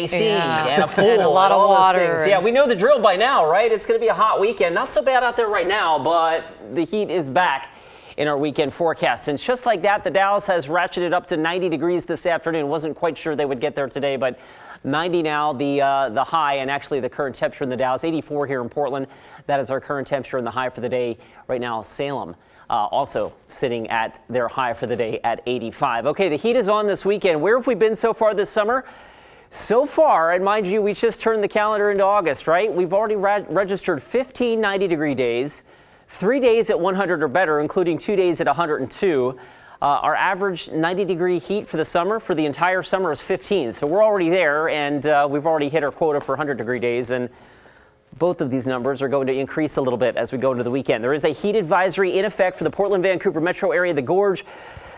AC and a pool and a lot of water. Yeah, we know the drill by now, right? It's going to be a hot weekend. Not so bad out there right now, but the heat is back in our weekend forecast. And just like that, the Dalles has ratcheted up to 90 degrees this afternoon. Wasn't quite sure they would get there today, but 90 now, the high, and actually the current temperature in the Dalles, 84 here in Portland. That is our current temperature and the high for the day right now. Salem also sitting at their high for the day at 85. Okay, the heat is on this weekend. Where have we been so far this summer? So far, and mind you, we just turned the calendar into August, right? We've already registered 15 90-degree days, 3 days at 100 or better, including 2 days at 102. Our average 90-degree heat for the summer, for the entire summer, is 15. So we're already there, and we've already hit our quota for 100-degree days. And both of these numbers are going to increase a little bit as we go into the weekend. There is a heat advisory in effect for the Portland-Vancouver metro area, the Gorge,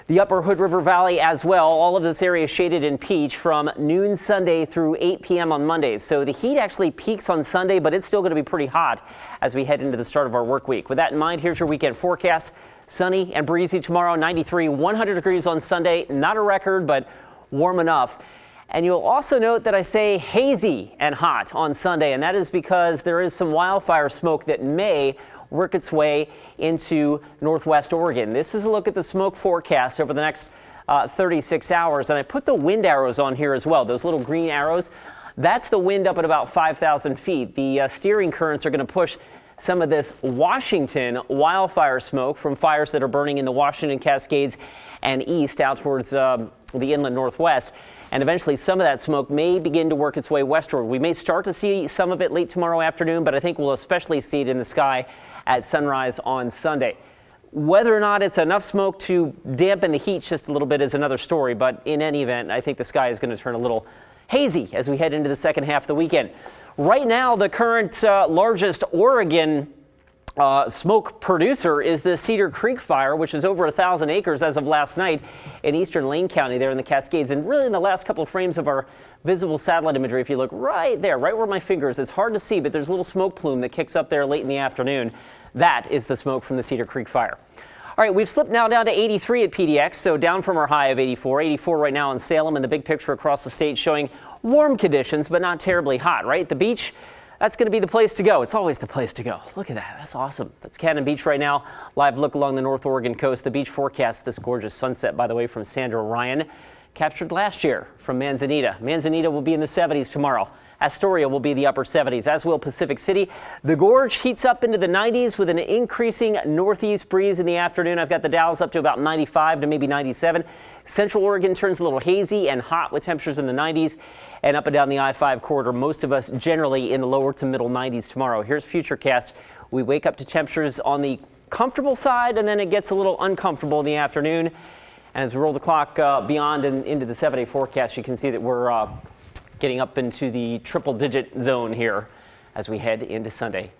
the upper Hood River Valley as well. All of this area shaded in peach from noon Sunday through 8 p.m. on Monday. So the heat actually peaks on Sunday, but it's still going to be pretty hot as we head into the start of our work week. With that in mind, here's your weekend forecast. Sunny and breezy tomorrow, 93, 100 degrees on Sunday. Not a record, but warm enough. And you'll also note that I say hazy and hot on Sunday, and that is because there is some wildfire smoke that may work its way into northwest Oregon. This is a look at the smoke forecast over the next 36 hours, and I put the wind arrows on here as well, those little green arrows. That's the wind up at about 5,000 feet. The steering currents are going to push some of this Washington wildfire smoke from fires that are burning in the Washington Cascades and east out towards the inland northwest. And eventually some of that smoke may begin to work its way westward. We may start to see some of it late tomorrow afternoon, but I think we'll especially see it in the sky at sunrise on Sunday. Whether or not it's enough smoke to dampen the heat just a little bit is another story, but in any event, I think the sky is going to turn a little hazy as we head into the second half of the weekend. Right now, the current largest Oregon smoke producer is the Cedar Creek fire, which is over 1,000 acres as of last night in eastern Lane County there in the Cascades. And really in the last couple of frames of our visible satellite imagery, if you look right there, right where my finger is, it's hard to see, but there's a little smoke plume that kicks up there late in the afternoon. That is the smoke from the Cedar Creek fire. All right, we've slipped now down to 83 at PDX, so down from our high of 84. 84 right now in Salem, and the big picture across the state showing warm conditions, but not terribly hot, right? The beach, that's going to be the place to go. It's always the place to go. Look at that. That's awesome. That's Cannon Beach right now. Live look along the North Oregon coast. The beach forecast, this gorgeous sunset, by the way, from Sandra Ryan, captured last year from Manzanita. Manzanita will be in the 70s tomorrow. Astoria will be the upper 70s, as will Pacific City. The Gorge heats up into the 90s with an increasing northeast breeze in the afternoon. I've got the Dalles up to about 95 to maybe 97. Central Oregon turns a little hazy and hot with temperatures in the 90s. And up and down the I-5 corridor, most of us generally in the lower to middle 90s tomorrow. Here's Futurecast. We wake up to temperatures on the comfortable side, and then it gets a little uncomfortable in the afternoon. And as we roll the clock beyond and into the 7-day forecast, you can see that we're getting up into the triple-digit zone here as we head into Sunday.